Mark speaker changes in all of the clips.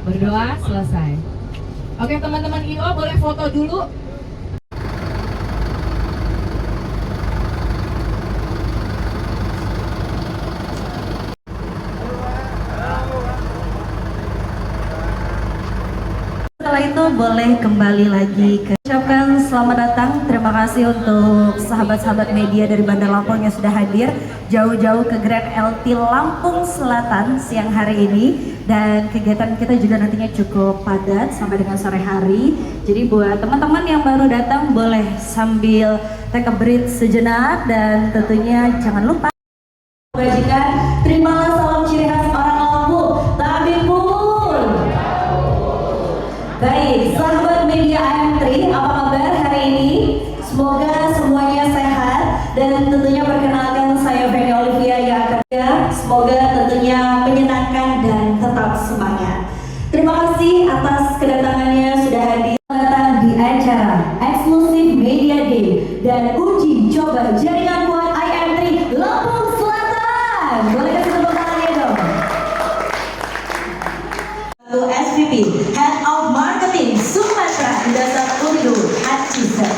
Speaker 1: Berdoa selesai. Oke teman-teman IO boleh foto dulu.
Speaker 2: Setelah itu boleh kembali lagi ke ucapkan selamat datang. Terima kasih untuk sahabat-sahabat media dari Bandar Lampung yang sudah hadir jauh-jauh ke Grand LT Lampung Selatan siang hari ini. Dan kegiatan kita juga nantinya cukup padat sampai dengan sore hari. Jadi buat teman-teman yang baru datang boleh sambil take a break sejenak. Dan tentunya jangan lupa bajikan, terimalah salam ciri khas orang Lampung. Tabipun. Baik, sahabat media AM3, apa kabar hari ini? Semoga semuanya sehat. Dan tentunya perkenalkan saya Feni Olivia yang akan semoga tentunya menyenangkan dan tetap semangat. Terima kasih atas kedatangannya sudah hadir datang di acara eksklusif Media Day dan uji coba jaringan kuat IM3 Lampung Selatan. Boleh kasih tepuk tangannya dong. SVP Head of Marketing Sumatera Dasar Undu Hatisan.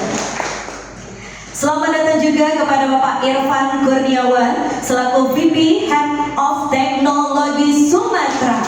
Speaker 2: Selamat datang juga kepada Bapak Irfan Kurniawan selaku VP Head of Teknologi Sumatera.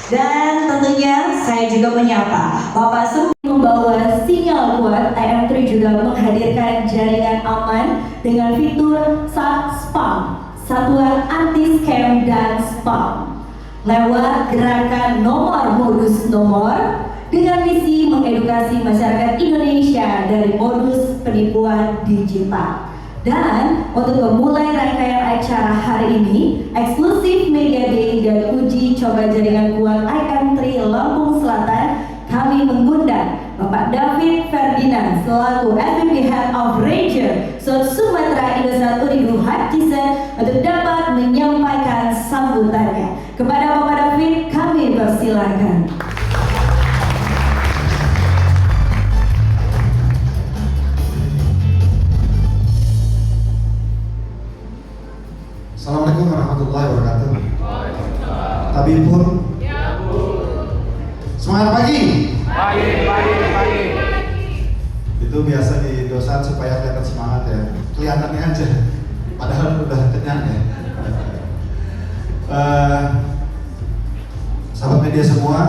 Speaker 2: Dan tentunya saya juga menyapa Bapak Sum membawa sinyal kuat. IM3 juga menghadirkan jaringan aman dengan fitur SAT-SPAM, Satuan Anti Scam dan Spam, lewat gerakan nomor modus nomor dengan misi mengedukasi masyarakat Indonesia dari modus penipuan digital. Dan untuk memulai rangkaian acara hari ini, eksklusif Media Day dan uji coba jaringan kuat IM3 Lampung Selatan, kami mengundang Bapak David Ferdinand selaku SVP Head of Ranger South Sumatera Indosat Unidu Hatisan untuk dapat menyampaikan sambutannya. Kepada Bapak David, kami persilakan.
Speaker 3: Assalamualaikum warahmatullahi wabarakatuh. Tabipun. Semangat pagi. Pagi. Itu biasa di dosan supaya kelihatan semangat ya. Kelihatannya aja. Padahal udah kenyang ya. Sahabat media semua,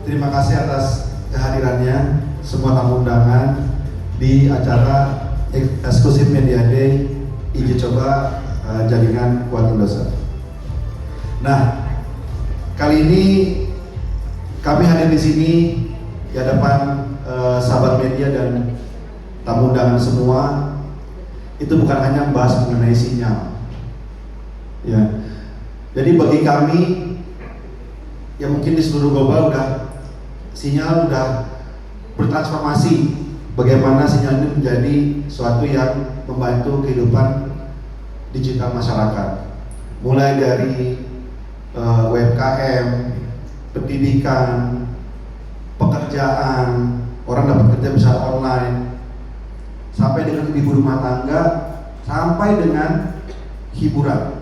Speaker 3: terima kasih atas kehadirannya semua tamu undangan di acara eksklusif Media Day uji coba jaringan kuat Indosat. Nah, kali ini kami hadir di sini di hadapan sahabat media dan tamu undangan semua. Itu bukan hanya membahas mengenai sinyal, ya. Jadi bagi kami yang mungkin di seluruh global sinyal udah bertransformasi. Bagaimana sinyal ini menjadi suatu yang membantu kehidupan digital masyarakat, mulai dari UMKM, pendidikan, pekerjaan, orang dapat kerja bisa online, sampai dengan ibu rumah tangga, sampai dengan hiburan.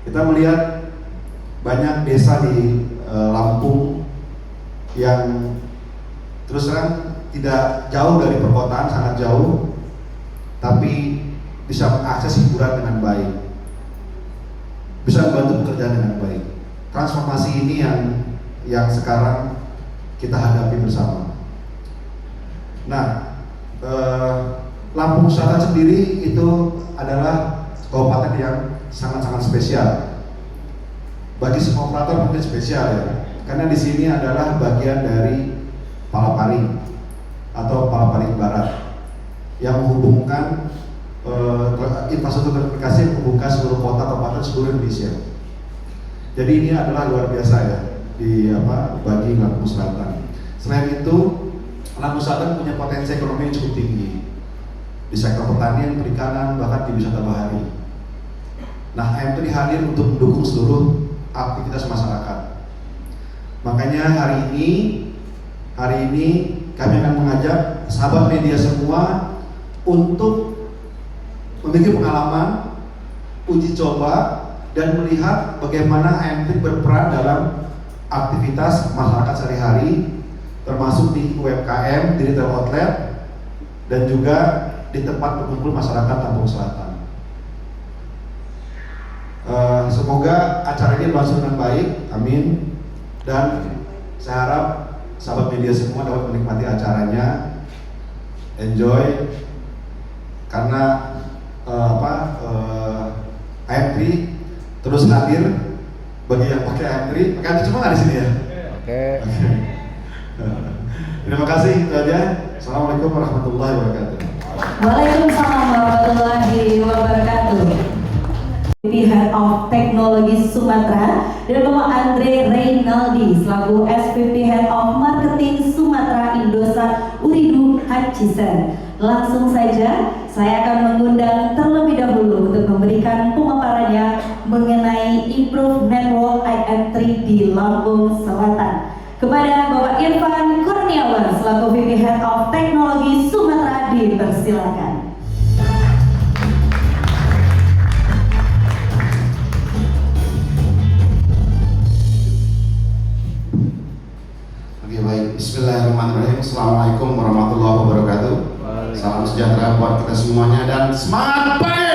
Speaker 3: Kita melihat banyak desa di Lampung yang terus terang tidak jauh dari perkotaan, sangat jauh, tapi bisa mengakses hiburan dengan baik, bisa membantu pekerjaan dengan baik. Transformasi ini yang sekarang kita hadapi bersama. Nah, Lampung Selatan sendiri itu adalah kabupaten yang sangat-sangat spesial. Bagi semua operator mungkin spesial ya, karena di sini adalah bagian dari Palaparing atau Palaparing Barat yang menghubungkan infrastruktur komunikasi membuka seluruh kota kabupaten seluruh Indonesia. Jadi ini adalah luar biasa ya bagi Lampung Selatan. Selain itu, Lampung Selatan punya potensi ekonomi yang cukup tinggi di sektor pertanian, perikanan, bahkan di wisata bahari. Nah, IM3 hadir untuk mendukung seluruh aktivitas masyarakat Makanya hari ini kami akan mengajak sahabat media semua untuk memiliki pengalaman, uji coba, dan melihat bagaimana IM3 berperan dalam aktivitas masyarakat sehari-hari, termasuk di UMKM, di retail outlet, dan juga di tempat berkumpul masyarakat Lampung Selatan. Semoga acara ini berlangsung dengan baik, amin. Dan saya harap sahabat media semua dapat menikmati acaranya, enjoy, karena IM3 terus hadir bagi yang pakai IM3. Pakai IM3 semua nggak di sini ya?
Speaker 4: Oke.
Speaker 3: Terima kasih, itu aja. Assalamualaikum warahmatullahi wabarakatuh.
Speaker 2: Waalaikumsalam warahmatullahi wabarakatuh. Head of Teknologi Sumatera dan Bapak Andre Reynaldi selaku SVP Head of Marketing Sumatera Indosat Uridu Hutchison. Langsung saja saya akan mengundang terlebih dahulu untuk memberikan pemaparannya mengenai Improve Network IM3 di Lampung Selatan kepada Bapak Irfan Kurniawan selaku VP Head of Teknologi Sumatera. Dipersilakan.
Speaker 5: Baik, bismillahirrahmanirrahim. Assalamualaikum warahmatullahi wabarakatuh. Salam sejahtera buat kita semuanya dan semangat pagi.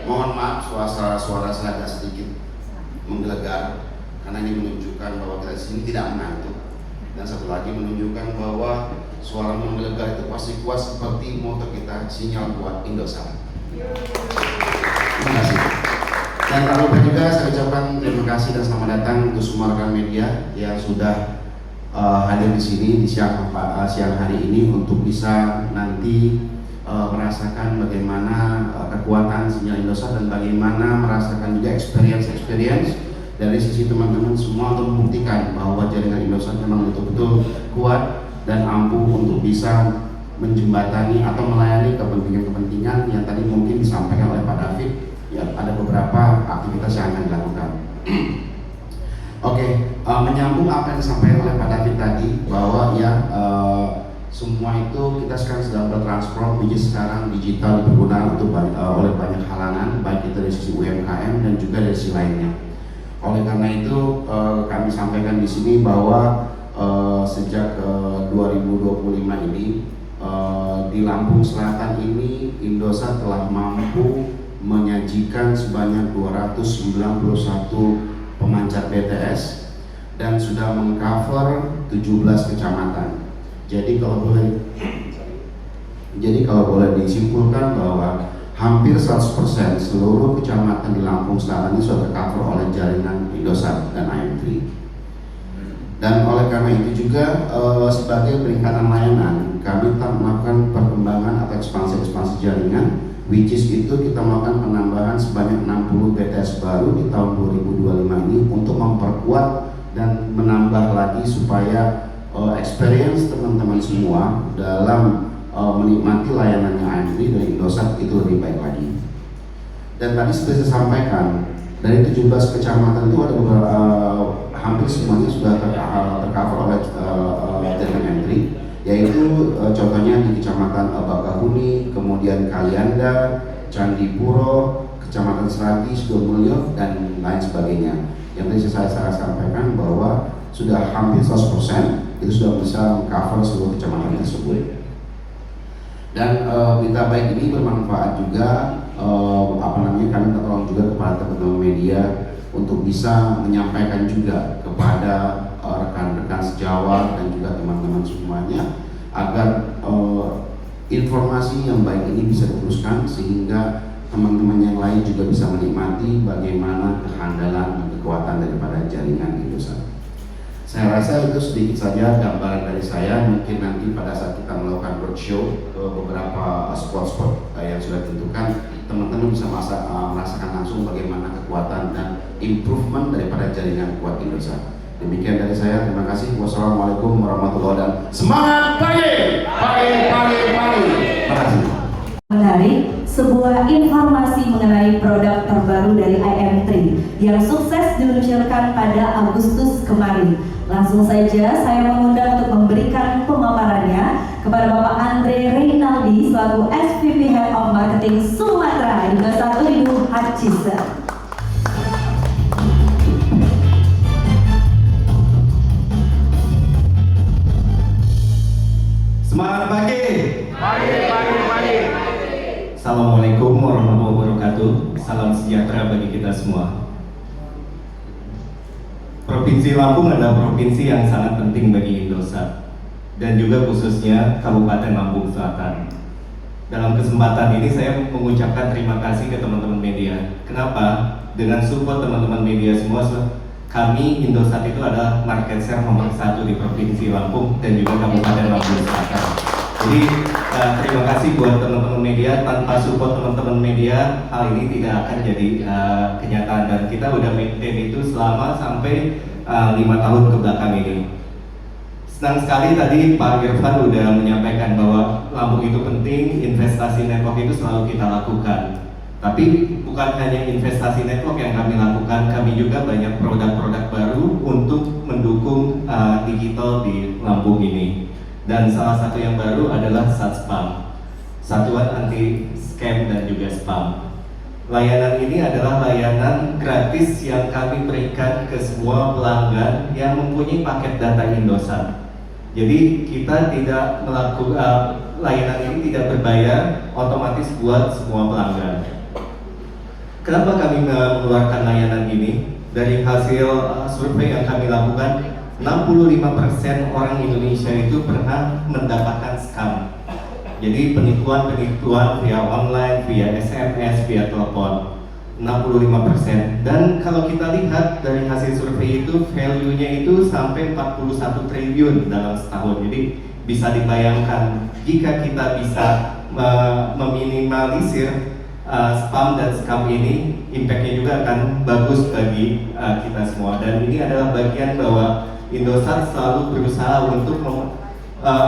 Speaker 5: Mohon maaf suara saya agak sedikit menggelegar karena ini menunjukkan bahwa kita di sini tidak mengantuk, dan satu lagi menunjukkan bahwa suara menggelegar itu pasti kuat seperti moto kita, sinyal buat Indosat. Terima kasih. Dan tak lupa juga saya ucapkan terima kasih dan selamat datang untuk semua rekan media yang sudah hadir di sini di siang hari ini untuk bisa nanti merasakan bagaimana kekuatan sinyal Indosat dan bagaimana merasakan juga experience dari sisi teman-teman semua untuk membuktikan bahwa jaringan Indosat memang betul-betul kuat dan ampuh untuk bisa menjembatani atau melayani kepentingan-kepentingan yang tadi mungkin disampaikan oleh Pak David. Ya, ada beberapa aktivitas yang akan dilakukan. Oke, menyambung apa yang disampaikan oleh Pak David tadi bahwa semua itu kita sekarang sedang bertransform, which is sekarang digital dipergunakan untuk oleh banyak halangan, baik itu dari sisi UMKM dan juga dari sisi lainnya. Oleh karena itu kami sampaikan di sini bahwa sejak 2025 ini di Lampung Selatan ini Indosat telah mampu menyajikan sebanyak 291 pemancar BTS dan sudah mengcover 17 kecamatan. Jadi kalau boleh disimpulkan bahwa hampir 100% seluruh kecamatan di Lampung Selatan ini sudah tercover oleh jaringan Indosat dan IM3. Dan oleh karena itu juga sebagai peningkatan layanan kami telah melakukan perkembangan atau ekspansi jaringan, which is itu kita melakukan penambahan sebanyak 60 BTS baru di tahun 2025 ini untuk memperkuat dan menambah lagi supaya experience teman-teman semua dalam menikmati layanannya IM3 dari Indosat itu lebih baik lagi. Dan tadi seperti saya sampaikan, dari 17 kecamatan itu ada beberapa hampir semuanya sudah tercover oleh jaringan IM3, yaitu contohnya di Kecamatan Bakahuni, kemudian Kalianda, Candipuro, Kecamatan Serati, Sidomulyo, dan lain sebagainya. Yang tadi saya sampaikan bahwa sudah hampir 100% itu sudah bisa mengcover seluruh kecamatan tersebut. Dan berita baik ini bermanfaat juga, kami tolong juga kepada teman-teman media untuk bisa menyampaikan juga kepada rekan-rekan sejawat dan juga teman-teman semuanya agar informasi yang baik ini bisa diteruskan sehingga teman-teman yang lain juga bisa menikmati bagaimana kehandalan dan kekuatan daripada jaringan Indosat. Saya rasa itu sedikit saja gambaran dari saya. Mungkin nanti pada saat kita melakukan roadshow ke beberapa spot-spot yang sudah ditentukan, teman-teman bisa merasakan langsung bagaimana kekuatan dan improvement daripada jaringan kuat Indosat. Demikian dari saya, terima kasih. Wassalamualaikum warahmatullahi wabarakatuh. Semangat pagi. Terima kasih.
Speaker 2: Menarik, sebuah informasi mengenai produk terbaru dari IM3 yang sukses diluncurkan pada Agustus kemarin. Langsung saja saya mengundang untuk memberikan pemaparannya kepada Bapak Andre Reynaldi selaku SVP Head of Marketing Sumatera Indo 1 Ibu Hacisa.
Speaker 4: Semangat pagi. Pagi. Assalamualaikum warahmatullahi wabarakatuh. Salam sejahtera bagi kita semua. Provinsi Lampung adalah provinsi yang sangat penting bagi Indosat dan juga khususnya Kabupaten Lampung Selatan. Dalam kesempatan ini saya mengucapkan terima kasih ke teman-teman media. Kenapa? Dengan support teman-teman media semua, kami Indosat itu adalah market share nomor 1 di Provinsi Lampung dan juga Kabupaten Lampung Selatan. Jadi terima kasih buat teman-teman media. Tanpa support teman-teman media, hal ini tidak akan jadi kenyataan, dan kita udah maintain itu selama sampai 5 tahun ke belakang ini. Senang sekali tadi Pak Irfan udah menyampaikan bahwa Lampung itu penting, investasi network itu selalu kita lakukan. Tapi bukan hanya investasi network yang kami lakukan, kami juga banyak produk-produk baru untuk mendukung digital di Lampung ini. Dan salah satu yang baru adalah SatSpam, Satuan Anti Scam dan juga Spam. Layanan ini adalah layanan gratis yang kami berikan ke semua pelanggan yang mempunyai paket data Indosat. Jadi kita tidak melakukan layanan ini tidak berbayar, otomatis buat semua pelanggan. Kenapa kami mengeluarkan layanan ini? Dari hasil survei yang kami lakukan, 65% orang Indonesia itu pernah mendapatkan scam. Jadi penipuan via online, via SMS, via telepon. 65%. Dan kalau kita lihat dari hasil survei itu, value-nya itu sampai 41 triliun dalam setahun. Jadi bisa dibayangkan jika kita bisa meminimalisir spam dan scam ini, impact-nya juga akan bagus bagi kita semua. Dan ini adalah bagian bahwa Indosat selalu berusaha untuk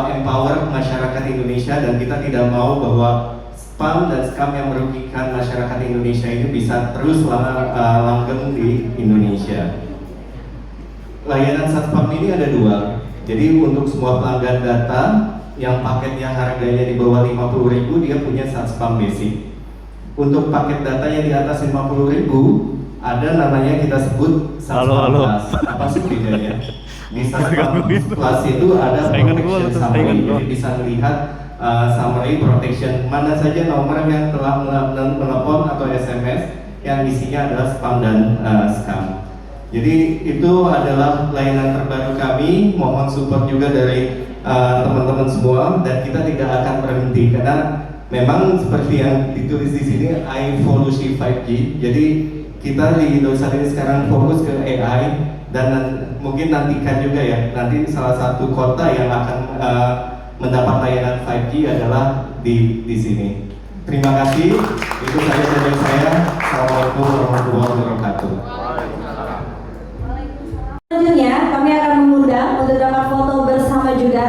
Speaker 4: empower masyarakat Indonesia, dan kita tidak mau bahwa spam dan scam yang merugikan masyarakat Indonesia ini bisa terus langgeng di Indonesia. Layanan SatSpam ini ada 2. Jadi untuk semua pelanggan data yang paketnya harganya di bawah 50.000, dia punya SatSpam basic. Untuk paket datanya di atas 50.000, ada namanya kita sebut SatSpam Plus. Apa sih bedanya? Di SatSpam Plus itu ada protection summary, jadi bisa melihat summary protection mana saja nomor yang telah menelepon atau SMS yang isinya adalah spam dan scam. Jadi itu adalah layanan terbaru kami. Mohon support juga dari teman-teman semua, dan kita tidak akan berhenti karena memang seperti yang ditulis di sini, evolusi 5G. Jadi kita di Indosat ini sekarang fokus ke AI, dan mungkin nantikan juga ya, nanti salah satu kota yang akan mendapat layanan 5G adalah di sini. Terima kasih. Itu saja dari saya. Assalamualaikum warahmatullahi wabarakatuh.
Speaker 2: Selanjutnya kami akan mengundang untuk dapat foto bersama juga.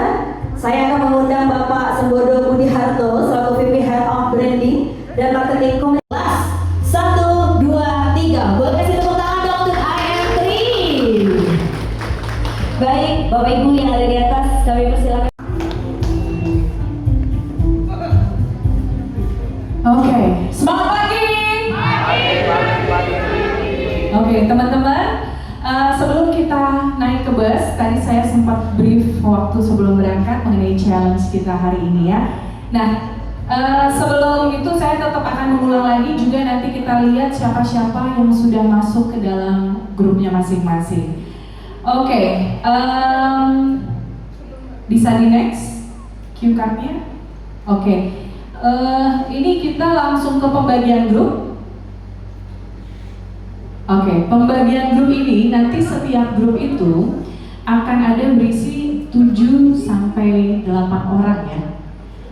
Speaker 2: Saya akan mengundang Bapak Sembodo Budi Harto selaku VP Head of Branding dan Marketing Komunitas. 1, 2, 3. Boleh kasih tepuk tangan dong untuk IM3. Baik, Bapak Ibu yang ada di atas, kami persilakan.
Speaker 1: Oke, semangat pagi. Oke, teman-teman, sebelum kita naik ke bus, tadi saya sempat brief waktu sebelum berangkat mengenai challenge kita hari ini ya. Nah, sebelum itu saya tetap akan mengulang lagi juga, nanti kita lihat siapa-siapa yang sudah masuk ke dalam grupnya masing-masing. Oke, bisa di next cue card-nya. Oke. Ini kita langsung ke pembagian grup. Oke, pembagian grup ini nanti setiap grup itu akan ada berisi 7 sampai 8 orang ya.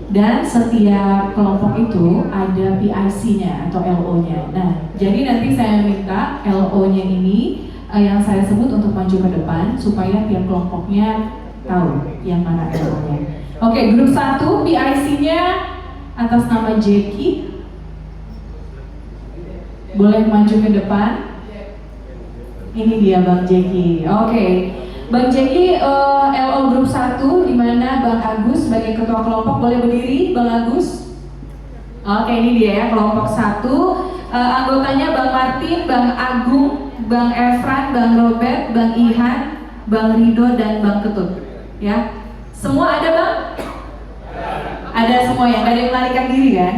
Speaker 1: Dan setiap kelompok itu ada PIC-nya atau LO-nya. Nah, jadi nanti saya minta LO-nya ini yang saya sebut untuk maju ke depan supaya tiap kelompoknya tahu yang mana LO-nya. Oke, grup 1 PIC-nya atas nama Jackie, boleh maju ke depan. Ini dia Bang Jeki. Oke. Bang Jeki LO Grup 1 di mana Bang Agus sebagai ketua kelompok, boleh berdiri Bang Agus? Oke, ini dia ya kelompok 1. Anggotanya Bang Martin, Bang Agung, Bang Efran, Bang Robert, Bang Ihan, Bang Rido dan Bang Ketut. Ya. Semua ada Bang? Ada semua ya, nggak ada yang melarikan diri kan?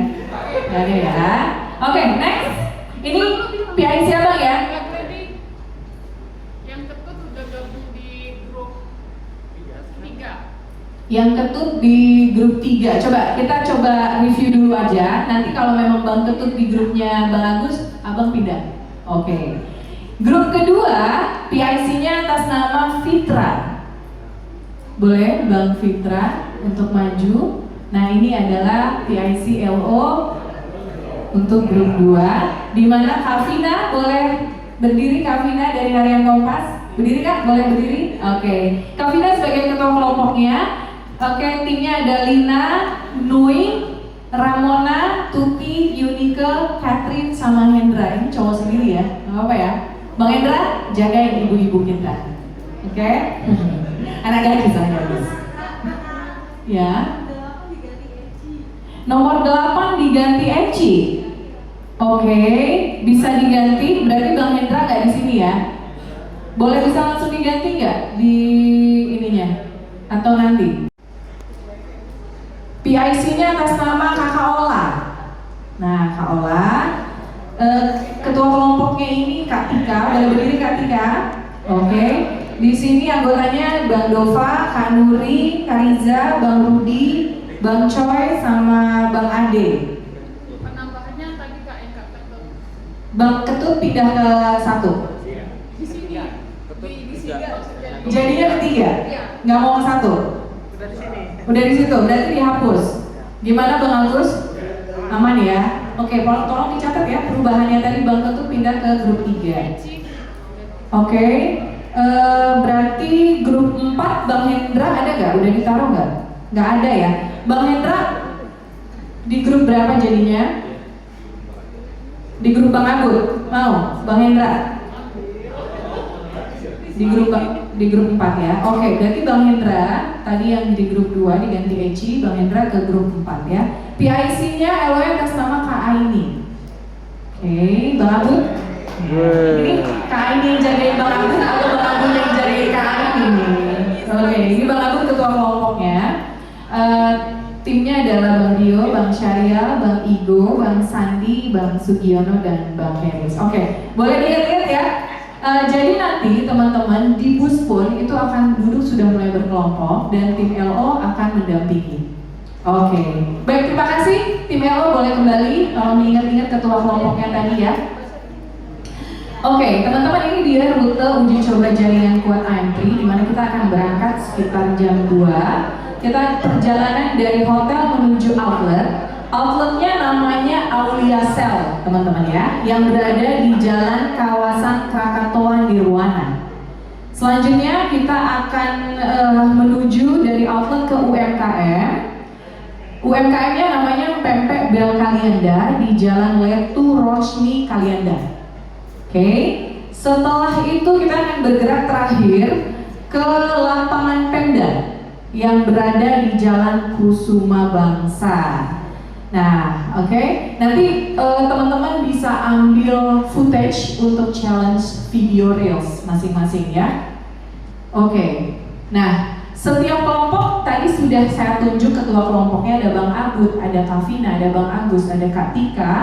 Speaker 1: Nggak ada ya. Oke, next. Ini PIC Abang ya?
Speaker 6: Yang Ketut udah gabung di grup 3.
Speaker 1: Yang Ketut di grup 3. Kita coba review dulu aja. Nanti kalau memang Bang Ketut di grupnya Bang Agus, Abang pindah. Oke. Grup kedua, PIC-nya atas nama Fitra. Boleh Bang Fitra untuk maju. Nah, ini adalah PIC LO untuk grup 2, di mana Kavina boleh berdiri. Kavina dari Harian Kompas, berdiri Kak? Boleh berdiri? Oke. Kavina sebagai ketua kelompoknya. Oke, timnya ada Lina, Nui, Ramona, Tuti, Yunike, Catherine, sama Hendra. Ini cowok sendiri ya, nggak apa ya. Bang Hendra, jagain ibu-ibu kita. Oke? Anak gadis, Ya. Nomor 8 diganti Eci. Oke, bisa diganti. Berarti Bang Hendra nggak di sini ya? Boleh bisa langsung diganti nggak di ininya? Atau nanti? PIC-nya atas nama Kakak Ola. Nah, Kak Ola, ketua kelompoknya ini Kak Tika. Boleh berdiri Kak Tika? Oke. Di sini anggotanya Bang Dova, Kak Nuri, Kak Riza, Bang Rudi, Bang Choi, sama Bang Ade.
Speaker 6: Penambahannya tadi Kak Ketut.
Speaker 1: Bang Ketut pindah ke 1.
Speaker 6: Di sini. Di sini maksudnya.
Speaker 1: Jadinya ketiga? Nggak mau ke 1?
Speaker 6: Udah di sini.
Speaker 1: Udah di situ, berarti dihapus. Gimana Bang Agus? Aman ya? Oke, tolong dicatat ya perubahannya tadi. Bang Ketut pindah ke grup 3. Oke, berarti grup 4 Bang Hendra ada nggak? Udah ditaruh nggak? Nggak ada ya? Bang Hendra di grup berapa jadinya? Di grup Bang Agut? Mau? Bang Hendra? Di grup 4 ya. Oke, berarti Bang Hendra tadi yang di grup 2 diganti Eci, Bang Hendra ke grup 4 ya. PIC-nya LO atas nama Kak Aini. Oke, Bang Agut. Ini Kak Aini yang jagain Bang Agut atau Bang Agut yang jagain Kak Aini? Oke, ini Bang Agut ketua kelompoknya. Timnya adalah Bang Dio, Bang Syariah, Bang Igo, Bang Sandi, Bang Sugiono, dan Bang Heris. Oke, boleh dilihat ya. Jadi nanti teman-teman di bus pun itu akan duduk sudah mulai berkelompok dan tim LO akan mendampingi. Oke, baik, terima kasih. Tim LO boleh kembali kalau mengingat-ingat ketua kelompoknya tadi ya. Oke, teman-teman, ini dia rute uji coba jaringan kuat AM3 di mana kita akan berangkat sekitar jam 2. Kita perjalanan dari hotel menuju outlet. Outletnya namanya Aulia Cell, teman-teman ya, yang berada di Jalan Kawasan Krakatauan di Ruana. Selanjutnya kita akan menuju dari outlet ke UMKM. UMKM-nya namanya Pempek Bel Kalianda di Jalan Letu Roshni Kalianda. Oke, setelah itu kita akan bergerak terakhir ke lapangan Pemda yang berada di Jalan Kusuma Bangsa. Nah, oke, nanti teman-teman bisa ambil footage untuk challenge video reels masing-masing ya. Oke, nah setiap kelompok tadi sudah saya tunjuk ketua kelompoknya, ada Bang Agut, ada Kavina, ada Bang Agus, ada Kak Tika.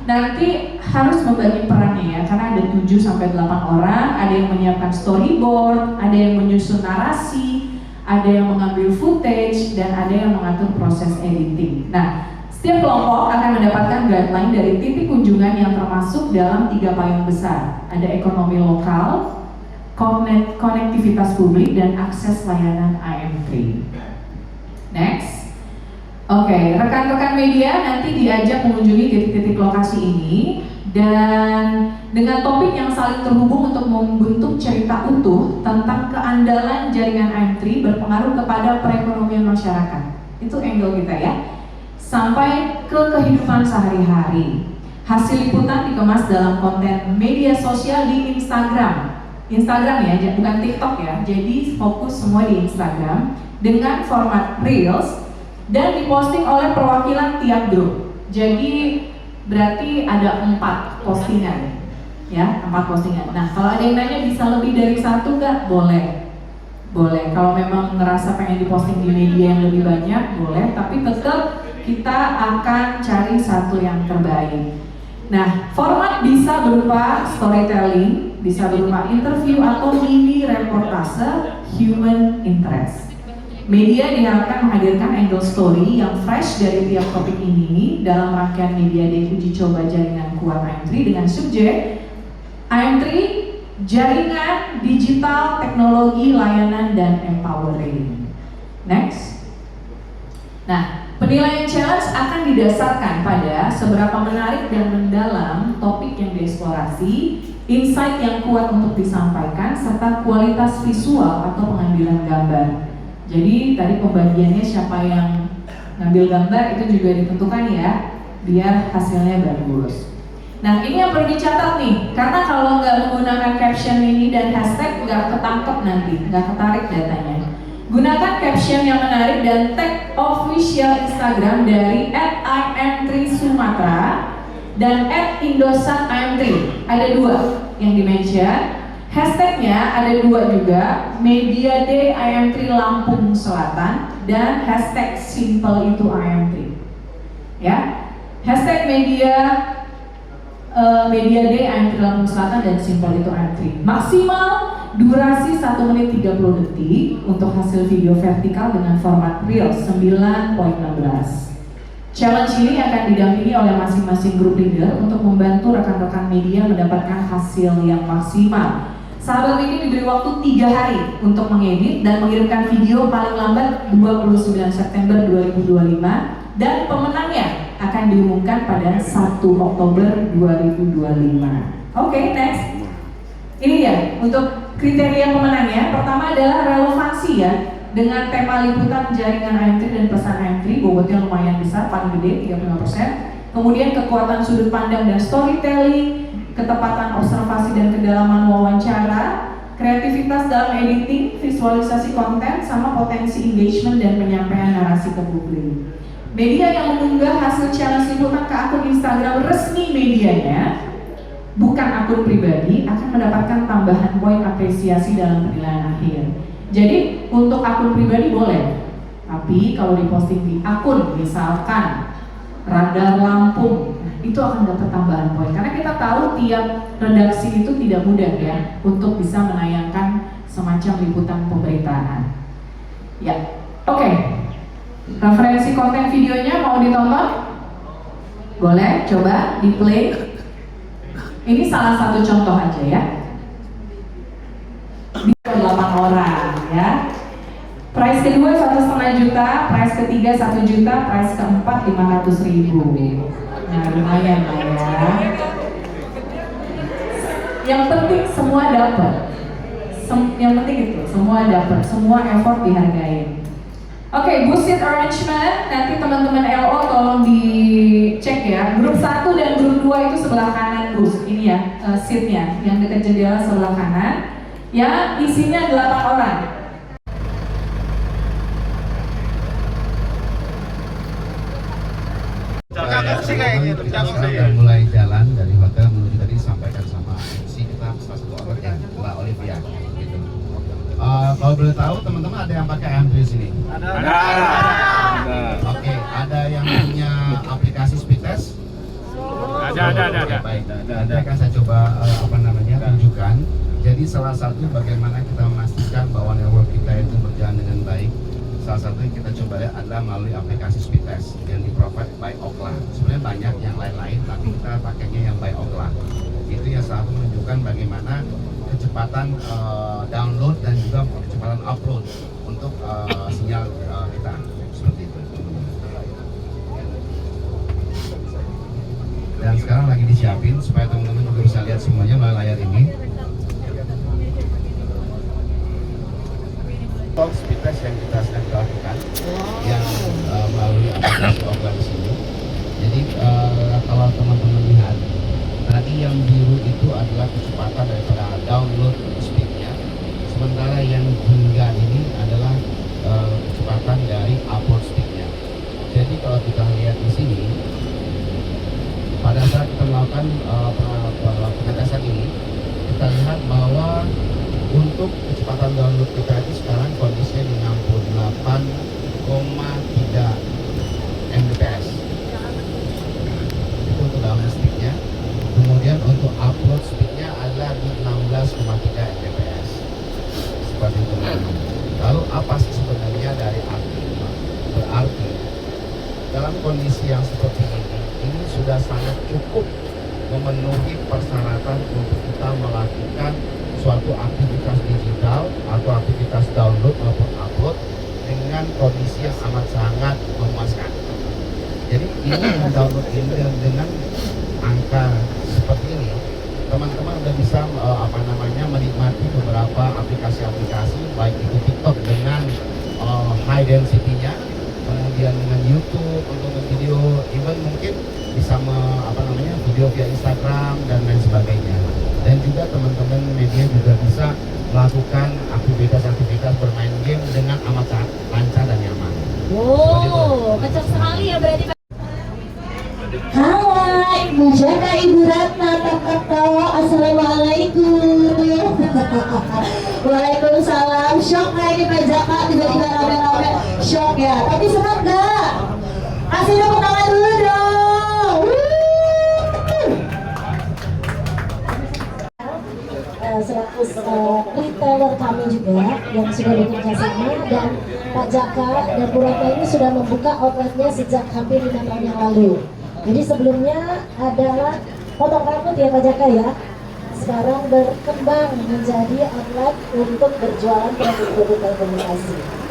Speaker 1: Nanti harus membagi perannya ya, karena ada 7-8 orang, ada yang menyiapkan storyboard, ada yang menyusun narasi, ada yang mengambil footage, dan ada yang mengatur proses editing. Nah, setiap kelompok akan mendapatkan guideline dari titik kunjungan yang termasuk dalam 3 payung besar. Ada ekonomi lokal, konektivitas publik, dan akses layanan AM3. Next. Oke, rekan-rekan media nanti diajak mengunjungi titik-titik lokasi ini dan dengan topik yang saling terhubung untuk membentuk cerita utuh tentang keandalan jaringan AM3 berpengaruh kepada perekonomian masyarakat. Itu angle kita ya. Sampai ke kehidupan sehari-hari. Hasil liputan dikemas dalam konten media sosial di Instagram. Instagram ya, bukan TikTok ya. Jadi fokus semua di Instagram dengan format Reels dan diposting oleh perwakilan tiap grup. Jadi berarti ada 4 postingan ya, 4 postingan. Nah, kalau ada yang nanya bisa lebih dari 1 nggak? Boleh. Boleh, kalau memang ngerasa pengen diposting di media yang lebih banyak, boleh. Tapi tetap kita akan cari satu yang terbaik. Nah, format bisa berupa storytelling, bisa berupa interview atau mini reportase human interest. Media diharapkan menghadirkan angle story yang fresh dari tiap topik ini dalam rangkaian Media Day uji coba jaringan kuat IM3 dengan subjek IM3 jaringan digital, teknologi, layanan, dan empowering. Next. Nah, penilaian challenge akan didasarkan pada seberapa menarik dan mendalam topik yang dieksplorasi, insight yang kuat untuk disampaikan, serta kualitas visual atau pengambilan gambar. Jadi tadi pembagiannya siapa yang ngambil gambar itu juga ditentukan ya, biar hasilnya bagus. Nah, ini yang perlu dicatat nih, karena kalau nggak menggunakan caption ini dan hashtag nggak ketangkep nanti, nggak ketarik datanya. Gunakan caption yang menarik dan tag official Instagram dari @im3sumatera dan @indosat-im3. Ada 2 yang dimention. Hashtagnya ada 2 juga, Media Day IM3 Lampung Selatan dan hashtag simple itu IM3. Ya, hashtag Media Day IM3 Lampung Selatan dan simple itu IM3. Maksimal durasi 1 menit 30 detik untuk hasil video vertikal dengan format Reels 9.16. Challenge ini akan didampingi oleh masing-masing grup leader untuk membantu rekan-rekan media mendapatkan hasil yang maksimal. Sahabat ini diberi waktu 3 hari untuk mengedit dan mengirimkan video paling lambat 29 September 2025 dan pemenangnya akan diumumkan pada 1 Oktober 2025. Oke, next. Ini ya, untuk kriteria pemenangnya. Pertama adalah relevansi ya, dengan tema liputan jaringan IM3 dan pesan IM3, bobotnya lumayan besar, paling gede 35%. Kemudian kekuatan sudut pandang dan storytelling, ketepatan observasi dan kedalaman wawancara, kreativitas dalam editing, visualisasi konten, sama potensi engagement dan penyampaian narasi ke publik. Media yang mengunggah hasil challenge liputan ke akun Instagram resmi medianya, bukan akun pribadi, akan mendapatkan tambahan poin apresiasi dalam penilaian akhir. Jadi untuk akun pribadi boleh, tapi kalau diposting di akun misalkan Radar Lampung, itu akan dapat tambahan poin. Karena kita tahu tiap redaksi itu tidak mudah ya untuk bisa menayangkan semacam liputan pemberitaan. Ya, oke. Referensi konten videonya mau ditonton? Boleh, coba di play. Ini salah satu contoh aja ya. 8 orang ya. Price kedua 1,5 juta, price ketiga 1 juta, price keempat 500.000. Nah, lumayan lah ya. Yang penting semua dapat. Yang penting itu semua dapat, semua effort dihargai. Oke, booth seat arrangement, nanti teman-teman LO tolong dicek ya. Grup 1 dan grup 2 itu sebelah kanan booth, ini ya seatnya, yang dekat jendela sebelah kanan. Ya, isinya 8 orang.
Speaker 5: Sudah mulai jalan dari hotel menuju tadi disampaikan sama MC kita salah satu orangnya Mbak Olivia. Gitu. Kalau boleh tahu teman-teman ada yang pakai IM3 sini? Ada. Oke, ada yang punya aplikasi speed test? Ada. Baik, ada. Akan saya coba tunjukkan. Jadi salah satu bagaimana kita memastikan bahwa network kita itu berjalan dengan baik. Salah satu yang kita coba lihat adalah melalui aplikasi speed test yang di-provide by Ookla. Sebenarnya banyak yang lain-lain, tapi kita pakainya yang by Ookla. Itu yang salah satu menunjukkan bagaimana kecepatan download dan juga kecepatan upload untuk sinyal kita. Seperti itu. Dan sekarang lagi disiapin supaya teman-teman juga bisa lihat semuanya melalui layar ini. Speed test yang kita sedang lakukan yang melalui aplikasi Ookla di sini. Jadi kalau teman-teman lihat tadi yang biru itu adalah kecepatan daripada download speed
Speaker 7: yang hingga ini adalah kecepatan dari upload speednya. Jadi kalau kita lihat di sini, pada saat kita melakukan pengetesan ini, kita lihat bahwa untuk kecepatan download kita itu sekarang kondisinya di 68,3 Mbps. Itu untuk download speednya. Kemudian untuk upload speednya adalah di 16,3 Mbps. Seperti itu. Lalu apa sih sebenarnya dari arti? Berarti dalam kondisi yang seperti ini sudah sangat cukup memenuhi persyaratan untuk kita melakukan suatu aktivitas digital atau aktivitas download maupun upload dengan kondisi yang amat sangat memuaskan. Jadi ini download ini dengan angka seperti ini, teman-teman udah bisa menikmati beberapa aplikasi-aplikasi, baik itu TikTok dengan high density-nya, kemudian dengan YouTube untuk video, even mungkin bisa video via Instagram dan lain sebagainya. Dan juga teman-teman media juga bisa melakukan aktivitas-aktivitas bermain game dengan amat lancar dan nyaman.
Speaker 2: Wow, kencang sekali ya berarti. Hai, Ibu Jaka, Ibu Ratna, ketawa. Assalamualaikum. Waalaikumsalam. Shock nggak ini Pak Jaka, tiba-tiba rame-rame shock ya. Tapi senang nggak? Kasih tepuk tangan dulu dong. Selaku retailer kami juga yang sudah bekerja sama, dan Pak Jaka dan Bu Ratna ini sudah membuka outletnya sejak hampir 5 tahun yang lalu. Jadi sebelumnya adalah potong rambut ya Pak Jaka ya. Sekarang berkembang menjadi outlet untuk berjualan produk-produk telekomunikasi.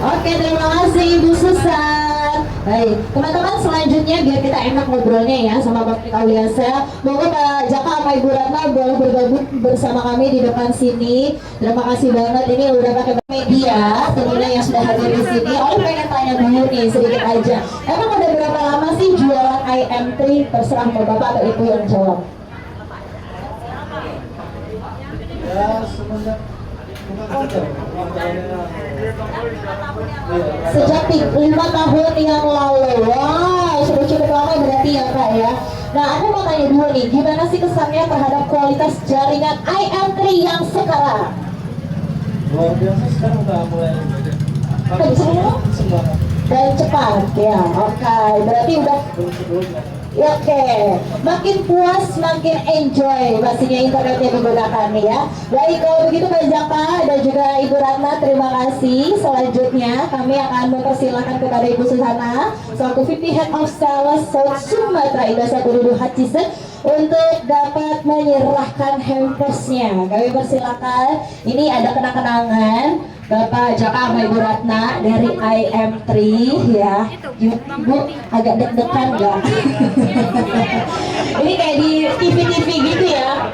Speaker 2: Oke, terima kasih Ibu Susan. Baik, teman-teman, selanjutnya biar kita enak ngobrolnya ya sama Bapak Kauliasa. Moga Pak Jaka sama Ibu Ratna boleh bergabung bersama kami di depan sini. Terima kasih banget, ini udah pakai media tentunya yang sudah hadir di sini. Oh, pengen tanya dulu nih sedikit aja. Emang udah berapa lama sih jualan IM3? Terserah mau Bapak atau Ibu yang jawab.
Speaker 8: Ya, semenjak
Speaker 2: sejak 5 tahun yang lalu. Wow, sudah cukup lama berarti ya Kak ya. Nah, aku mau tanya dulu nih, gimana sih kesannya terhadap kualitas jaringan IM3 yang sekarang?
Speaker 8: Luar biasa, sekarang udah mulai
Speaker 2: kenceng dan cepat ya. Oke, berarti udah ya, oke, makin puas, makin enjoy pastinya internet yang digunakan ya. Baik, kalau begitu Pak Jaka dan juga Ibu Ratna, terima kasih. Selanjutnya kami akan mempersilahkan kepada Ibu Susana selaku VP Head of Sales South Sumatera Indosat Urudu Hutchison untuk dapat menyerahkan hampers-nya. Kami persilakan. Ini ada kenang-kenangan Bapak Jaka sama Ibu Ratna dari IM3 ya. Ibu agak deg-degan nggak? Ini kayak di TV-TV gitu ya.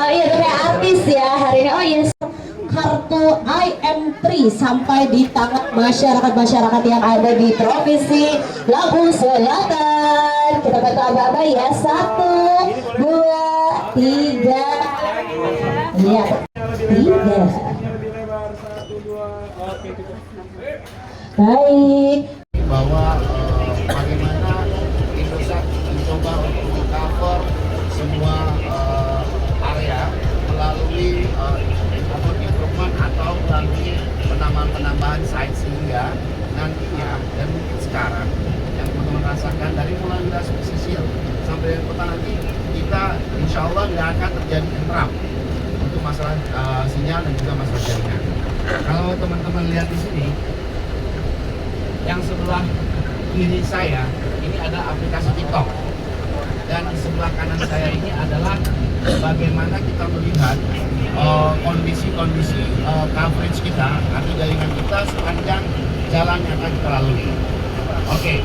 Speaker 2: Iya, kayak artis ya hari ini. Oh yes, kartu IM3 sampai di tangan masyarakat-masyarakat yang ada di Provinsi Lampung Selatan. Kita bantu abah-abah ya. 1, 2, 3. Iya, 3. Baik.
Speaker 7: Bahwa bagaimana Indosat mencoba untuk mengcover semua area melalui improvement atau melalui penambahan site, sehingga nantinya dan mungkin sekarang yang teman-teman rasakan dari mulai lintas pesisir sampai kota nanti, kita insya Allah tidak akan terjadi interrupt untuk masalah sinyal dan juga masalah jaringan. Kalau teman-teman lihat di sini, yang sebelah kiri saya ini ada aplikasi TikTok, dan di sebelah kanan saya ini adalah bagaimana kita melihat kondisi coverage kita atau jaringan kita sepanjang jalan yang akan kita lalui. Oke,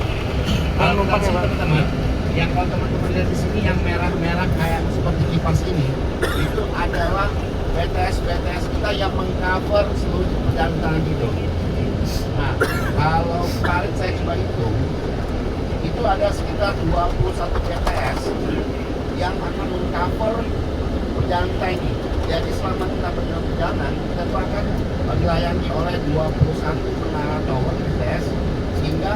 Speaker 7: kalau teman-teman, yang kalau teman-teman lihat di sini yang merah-merah kayak seperti kipas ini, itu adalah BTS kita yang mengcover seluruh jalan gitu. Nah, kalau kemarin saya coba hitung, itu ada sekitar 21 BTS yang akan mengcover perjalanan kita ini. Jadi selama kita berjalan perjalanan, kita tuh akan dilayani oleh 21 menara tower BTS, sehingga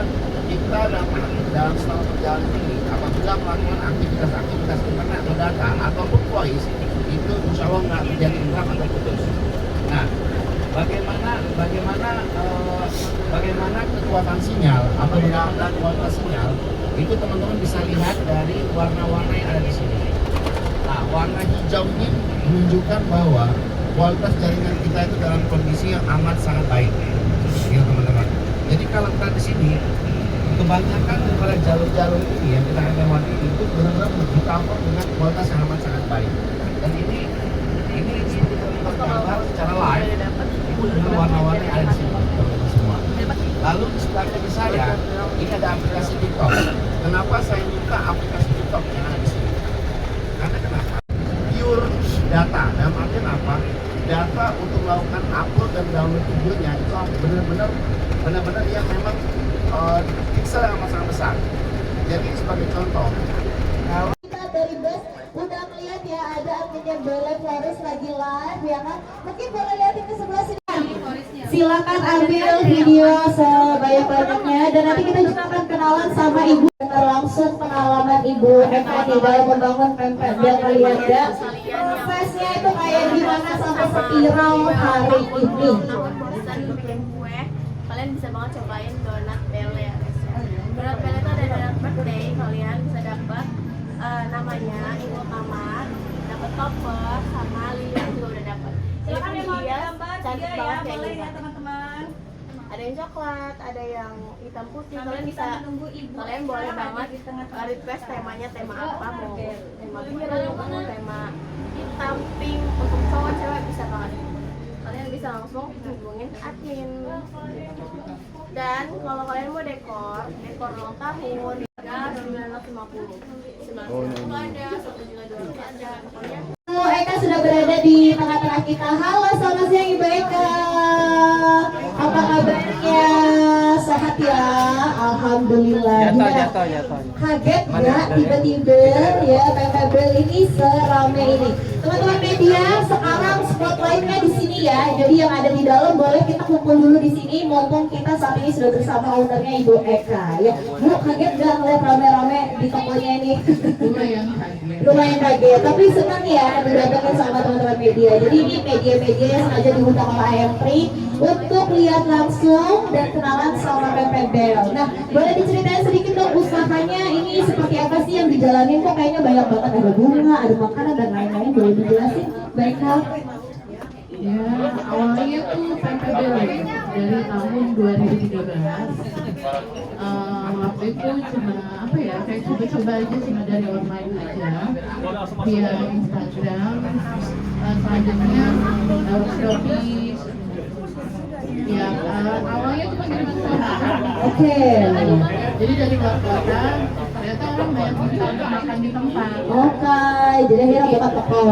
Speaker 7: kita dalam selama perjalanan ini apabila melakukan aktivitas internet atau data ataupun voice itu insya Allah nggak terjadi drop atau putus. Nah, bagaimana kekuatan sinyal atau bagaimana kualitas sinyal itu teman-teman bisa lihat dari warna-warna yang ada di sini. Nah, warna hijau ini menunjukkan bahwa kualitas jaringan kita itu dalam kondisi yang amat sangat baik, ya teman-teman. Jadi kalau kita di sini, kebanyakan daripada jalur-jalur ini yang kita lewati itu benar-benar di-cover dengan kualitas yang amat sangat baik. Dan ini seperti teman-teman gambar secara live itu dengan warna-warna yang ada di sini, teman-teman semua. Lalu di sebelah kiri saya ini ada aplikasi TikTok. Kenapa saya minta aplikasi TikTok yang ada di sini? Karena kenapa? Pure data. Dalam artian apa? Data untuk melakukan upload dan download videonya itu benar-benar yang memang pixel yang amat sangat besar. Jadi sebagai contoh,
Speaker 2: Kita dari bus udah melihat ya ada adminnya Belle Flores lagi live ya kan. Mungkin boleh lihatin ke sebelah sini. Silakan ambil video sebanyak-banyaknya dan nanti kita juga akan kenalan sama Ibu langsung pengalaman Ibu Eka di dalam membangun pempek biar kalian ya prosesnya itu kayak gimana sampai seviral hari ini.
Speaker 9: Bikin kue, kalian bisa banget cobain donat Belle ya guys ya. Donat Belle itu ada donat birthday, kalian bisa dapat namanya Ibu Kamar, dapat topper sama lilin juga udah dapat.
Speaker 2: Silakan yang mau gambar
Speaker 9: cantik
Speaker 2: ya,
Speaker 9: banget kayak
Speaker 2: boleh
Speaker 9: gini.
Speaker 2: ya teman-teman.
Speaker 9: Ada yang coklat, ada yang hitam putih.
Speaker 2: Sambil
Speaker 9: Kalian
Speaker 2: kita
Speaker 9: bisa,
Speaker 2: menunggu Ibu
Speaker 9: kalian
Speaker 2: Eka
Speaker 9: boleh
Speaker 2: hadir
Speaker 9: banget
Speaker 2: di tengah-tengah
Speaker 9: request
Speaker 2: kita.
Speaker 9: temanya tema apa, mau
Speaker 2: Oke.
Speaker 9: tema biru, mau tema hitam, pink, untuk cowok cewek bisa banget. Kalian bisa langsung hubungin admin. Dan kalau kalian mau dekor ulang tahun, harga 950. 950 ada, 1.200.000 ada, pokoknya.
Speaker 2: Ibu Eka sudah berada di tengah-tengah kita. Halo, selamat siang Ibu Eka. Apa kabarnya? Sehat ya? Alhamdulillah.
Speaker 8: Jatuh.
Speaker 2: Kaget nggak tiba-tiba ya PPBL ini serame ini. Teman-teman media, sekarang spotlightnya di sini ya. Jadi yang ada di dalam boleh kita kumpul dulu di sini. Mumpung kita saat ini sudah bersama ownernya Ibu Eka ya. Bu, kaget nggak ngeliat rame-rame di tokonya ini? Lumayan kaget, tapi senang ya didatangkan sama teman-teman media. Jadi ini media-media yang sengaja diundang oleh IM3 untuk lihat langsung dan kenalan sama PPBL. Nah, boleh diceritain sedikit dong usahanya ini seperti apa sih yang dijalanin? Kok kayaknya banyak banget, ada bunga, ada makanan dan lain-lain. Boleh dijelasin? Baik, Kak.
Speaker 1: Ya, awalnya tuh PPBL dari tahun 2013. Waktu itu cuma apa ya, kayak coba-coba aja, cuma dari online aja, via Instagram. Selanjutnya Shopee. Ya, awalnya cuma kiriman foto.
Speaker 2: Oke.
Speaker 1: Jadi dari luar kota, ternyata orang banyak minta untuk makan di tempat.
Speaker 2: Oke, jadi akhirnya buka toko.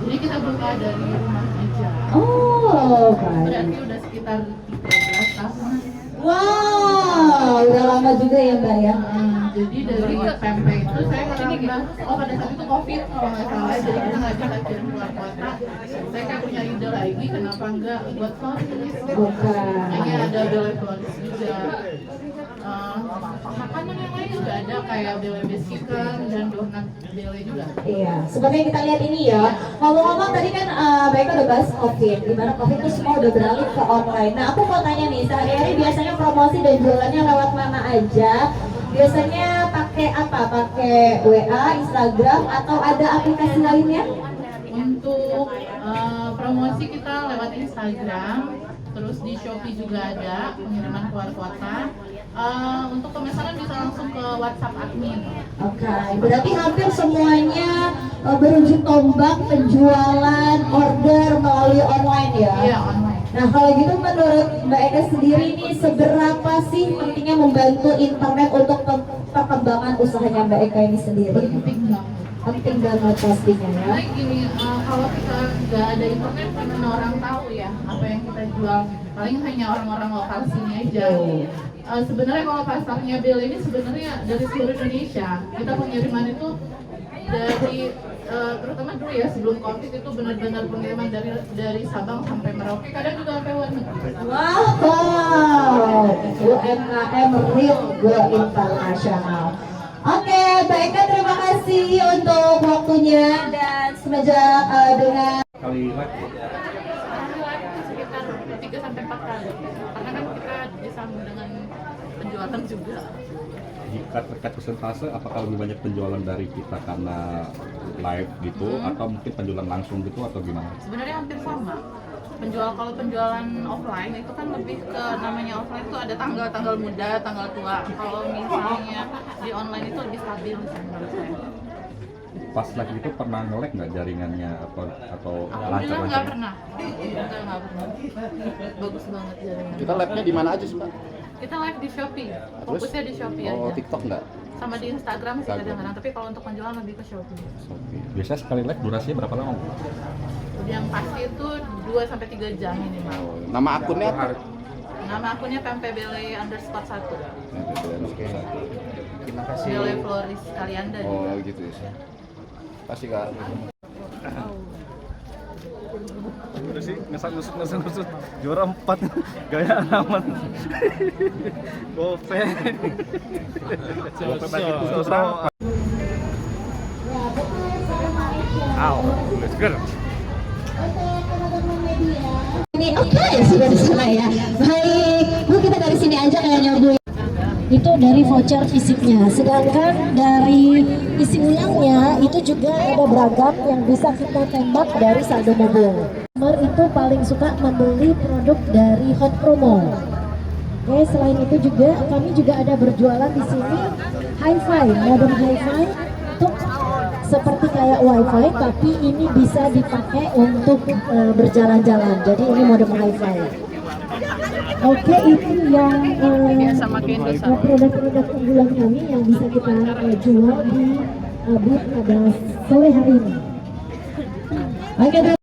Speaker 1: Jadi kita buka dari rumah aja.
Speaker 2: Oh, baik.
Speaker 1: Berarti udah sekitar 13 tahun.
Speaker 2: Wow, udah lama juga ya Mbak ya.
Speaker 1: Jadi dari pempek itu saya merambah, pada saat itu COVID kalau nggak salah, jadi kita nggak bisa kirim keluar kota. Saya kayak punya ide lagi, kenapa nggak buat florist?
Speaker 2: Bukan.
Speaker 1: Ini ada Belle Florist juga. Makanan yang lain juga ada kayak Belle Biscuitan dan donat Belle juga.
Speaker 2: Iya, seperti yang kita lihat ini ya. Ngomong-ngomong tadi kan mereka udah bahas COVID, dimana COVID itu semua udah beralih ke online. Nah, aku mau tanya nih, sehari-hari biasanya promosi dan jualannya lewat mana aja? Biasanya pakai apa? Pakai WA, Instagram, atau ada aplikasi lainnya?
Speaker 1: Untuk promosi kita lewat Instagram, terus di Shopee juga ada pengiriman keluar kota. Untuk pemesanan bisa langsung ke WhatsApp admin.
Speaker 2: Oke, berarti hampir semuanya berujung tombak penjualan order melalui online ya?
Speaker 1: Iya, online.
Speaker 2: Nah, kalau gitu menurut Mbak Eka sendiri ini seberapa sih pentingnya membantu internet untuk perkembangan usahanya Mbak Eka ini sendiri?
Speaker 1: Penting banget.
Speaker 2: Penting banget pastinya ya.
Speaker 1: Karena gini, kalau kita nggak ada internet, mana orang tahu ya apa yang kita jual. Paling hanya orang-orang lokal sini aja. Sebenarnya kalau pasarnya Belle ini sebenarnya dari seluruh Indonesia. Kita pengiriman itu dari
Speaker 6: terutama dulu ya sebelum COVID itu benar-benar pengiriman dari Sabang sampai Merauke, kadang juga sampai luar negeri.
Speaker 2: Wow, UMKM Real Go International. Oke, baiklah, terima kasih untuk waktunya dan semenjak dengan
Speaker 10: Kali live
Speaker 6: Sekitar 3 sampai 4 kali. Karena kan kita disambung dengan penjualan juga.
Speaker 10: jika terkait persentase, apakah lebih banyak penjualan dari kita karena live gitu atau mungkin penjualan langsung gitu atau gimana?
Speaker 6: Sebenarnya hampir sama. Kalau penjualan offline itu kan lebih ke namanya offline itu ada tanggal muda, tanggal tua. Kalau misalnya di online itu lebih stabil menurut saya.
Speaker 10: Pas live itu pernah nge-lag nggak jaringannya atau
Speaker 6: Alhamdulillah nggak
Speaker 10: lancar?
Speaker 6: pernah. Nggak pernah. Bagus banget jaringan.
Speaker 7: Kita live-nya di mana aja sih, Mbak?
Speaker 6: Kita live di Shopee. Fokusnya di Shopee aja.
Speaker 7: Oh, TikTok nggak?
Speaker 6: Sama di Instagram sih kadang-kadang, tapi kalau untuk penjualan lebih ke Shopee.
Speaker 10: Oke. Biasanya sekali live durasinya berapa lama?
Speaker 6: Yang pasti itu 2 sampai 3 jam minimal.
Speaker 7: Oh, nama akunnya apa?
Speaker 6: Nama akunnya ppbele_1.
Speaker 7: Oke. Terima kasih.
Speaker 6: Bele Floris Kalianda.
Speaker 7: Oh, gitu ya. Kasih Kak.
Speaker 10: Udah sih, ngesang-ngesut juara 4 gaya aman. Gope. Gope bagi khusus. Let's go.
Speaker 2: ini oke, sudah di sana ya. Baik, Bu, kita dari sini aja kayaknya, Bu. Itu dari voucher fisiknya, sedangkan dari isi ulangnya itu juga ada beragam yang bisa kita tembak dari saldo mobil. Customer itu paling suka membeli produk dari Hot Promo. Oke, selain itu juga kami juga ada berjualan di sini Hi-Fi, modem Hi-Fi untuk seperti kayak WiFi, tapi ini bisa dipakai untuk berjalan-jalan. Jadi ini modem Hi-Fi. Oke, itu yang produk-produk unggulan kami yang bisa kita jual di booth pada sore hari ini. Oke.